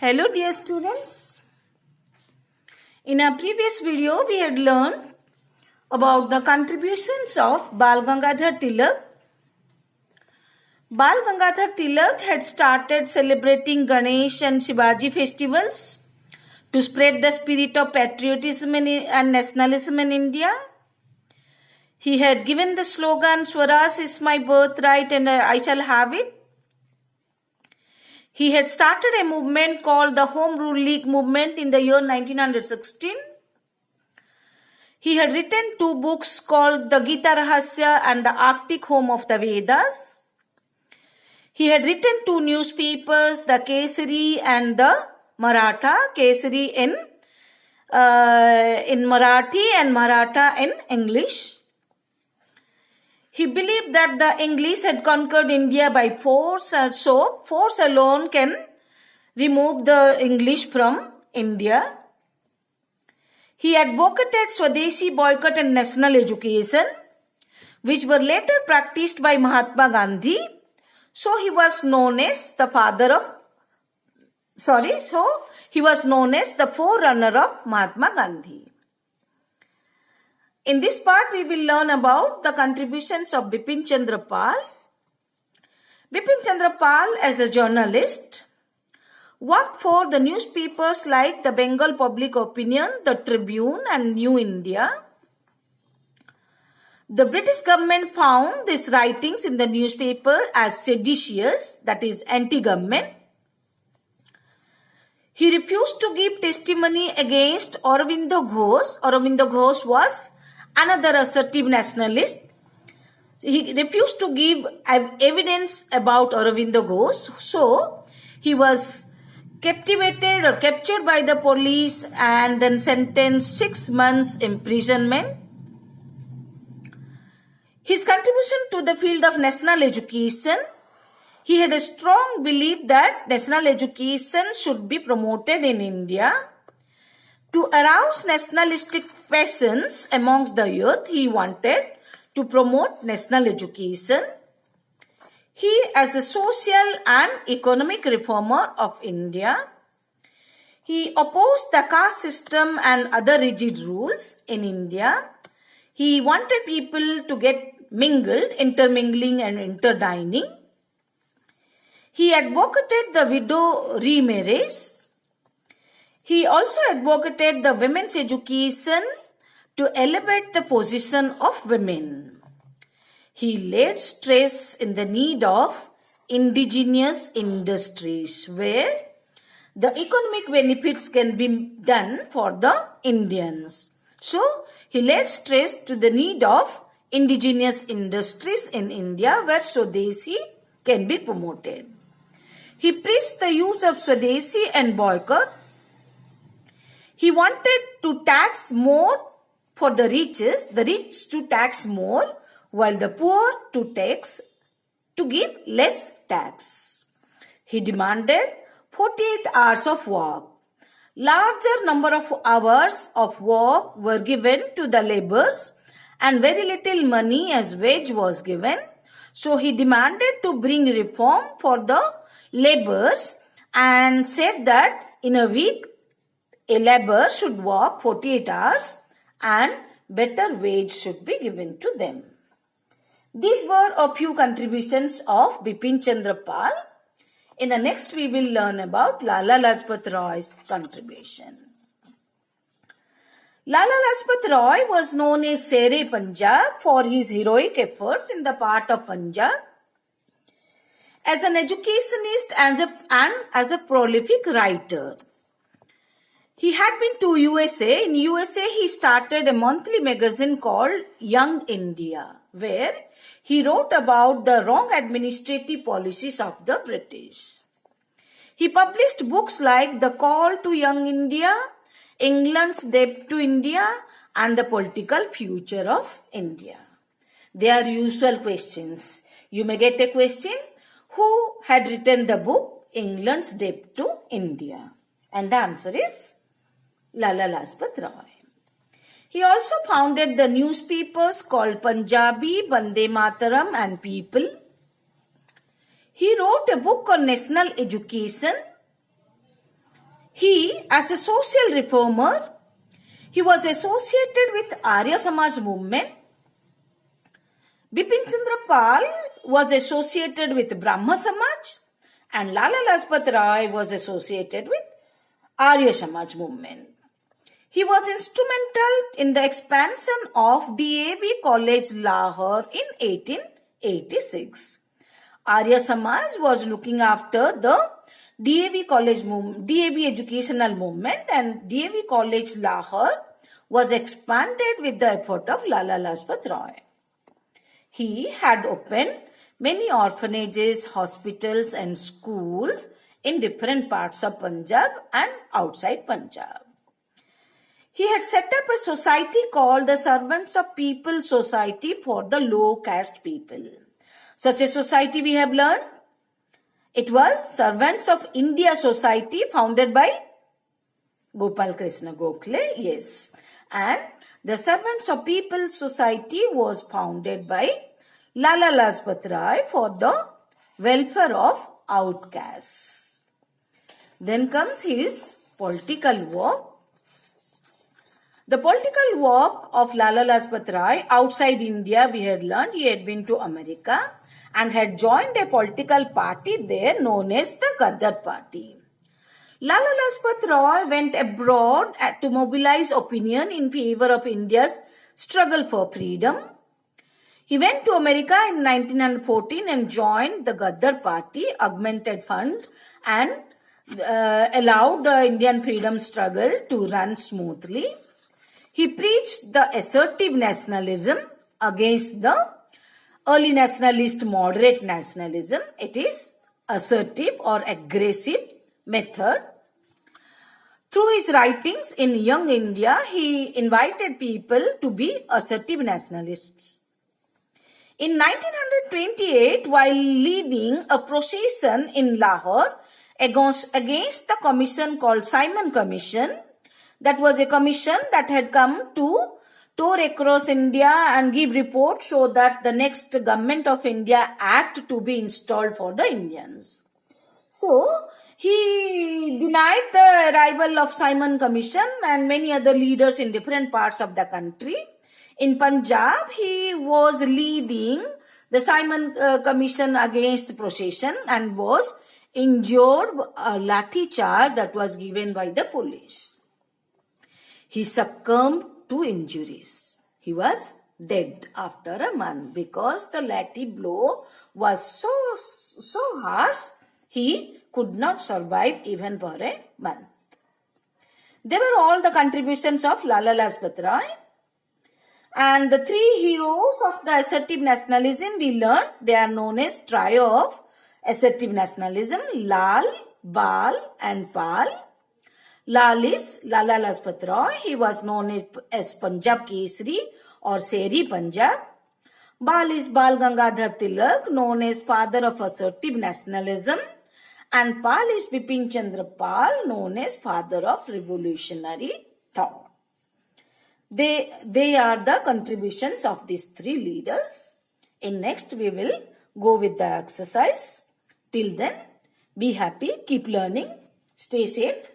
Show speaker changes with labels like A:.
A: Hello dear students. In our previous video we had learned about the contributions of Bal Gangadhar Tilak. Bal Gangadhar Tilak had started celebrating Ganesh and Shivaji festivals to spread the spirit of patriotism and nationalism in India. He had given the slogan Swaraj is my birthright and I shall have it. He had started a movement called the Home Rule League movement in the year 1916. He had written two books called the Gita Rahasya and the Arctic Home of the Vedas. He had written two newspapers, the Kesari and the Maratha, Kesari in Marathi and Maratha in English. He believed that the English had conquered India by force, and so force alone can remove the English from India. He advocated Swadeshi boycott and national education, which were later practiced by Mahatma Gandhi. So he was known as the forerunner of Mahatma Gandhi. In this part, we will learn about the contributions of Bipin Chandra Pal. Bipin Chandra Pal, as a journalist, worked for the newspapers like the Bengal Public Opinion, the Tribune and New India. The British government found these writings in the newspaper as seditious, that is anti-government. He refused to give testimony against Aurobindo Ghosh. Aurobindo Ghosh was another assertive nationalist. He refused to give evidence about Aurobindo Ghosh. So, he was captivated or captured by the police and then sentenced 6 months imprisonment. His contribution to the field of national education, he had a strong belief that national education should be promoted in India. To arouse nationalistic passions amongst the youth, he wanted to promote national education. He, as a social and economic reformer of India, he opposed the caste system and other rigid rules in India. He wanted people to get mingled, intermingling and interdining. He advocated the widow remarriage. He also advocated the women's education to elevate the position of women. He laid stress in the need of indigenous industries where the economic benefits can be done for the Indians. So, he laid stress to the need of indigenous industries in India where Swadeshi can be promoted. He preached the use of Swadeshi and boycott. He wanted to tax more for the rich to tax more, while the poor to give less tax. He demanded 48 hours of work. Larger number of hours of work were given to the laborers and very little money as wage was given. So he demanded to bring reform for the laborers and said that in a week a laborer should work 48 hours and better wage should be given to them. These were a few contributions of Bipin Chandra Pal. In the next we will learn about Lala Lajpat Roy's contribution. Lala Lajpat Roy was known as Sher-e Punjab for his heroic efforts in the part of Punjab. As an educationist and as a prolific writer. He had been to USA. In USA, he started a monthly magazine called Young India, where he wrote about the wrong administrative policies of the British. He published books like The Call to Young India, England's Debt to India, and The Political Future of India. They are usual questions. You may get a question, who had written the book England's Debt to India? And the answer is Lala Lajpat Roy. He also founded the newspapers called Punjabi, Vande Mataram and People. He wrote a book on national education He, as a social reformer, he was associated with Arya Samaj movement. Bipin Chandra Pal was associated with Brahma Samaj, and Lala Lajpat Rai was associated with Arya Samaj movement. He was instrumental in the expansion of DAV College Lahore in 1886. Arya Samaj was looking after the DAV educational movement, and DAV College Lahore was expanded with the effort of Lala Lajpat Rai. He had opened many orphanages, hospitals and schools in different parts of Punjab and outside Punjab. He had set up a society called the Servants of People Society for the low caste people. Such a society we have learned. It was Servants of India Society founded by Gopal Krishna Gokhale, yes. And the Servants of People Society was founded by Lala Lajpat Rai for the welfare of outcasts. Then comes his political work. The political work of Lala Lajpat Rai outside India, we had learned he had been to America and had joined a political party there known as the Ghadar Party. Lala Lajpat Rai went abroad to mobilize opinion in favor of India's struggle for freedom. He went to America in 1914 and joined the Ghadar Party, augmented fund and allowed the Indian freedom struggle to run smoothly. He preached the assertive nationalism against the early nationalist moderate nationalism. It is assertive or aggressive method. Through his writings in Young India, he invited people to be assertive nationalists. In 1928, while leading a procession in Lahore against the commission called Simon Commission, that was a commission that had come to tour across India and give reports so that the next Government of India Act to be installed for the Indians. So, he denied the arrival of Simon Commission and many other leaders in different parts of the country. In Punjab, he was leading the Simon Commission against procession and was injured a lathi charge that was given by the police. He succumbed to injuries. He was dead after a month because the lathi blow was so harsh, he could not survive even for a month. They were all the contributions of Lala Lajpat Rai. And the three heroes of the assertive nationalism we learned, they are known as trio of assertive nationalism, Lal, Bal and Pal. Lal is Lala Lajpat Rai. He was known as Punjab Kesari or Seri Punjab. Bal is Bal Gangadhar Tilak, known as father of assertive nationalism. And Pal is Bipin Chandra Pal, known as father of revolutionary thought. They are the contributions of these three leaders. In next we will go with the exercise. Till then, be happy, keep learning, stay safe.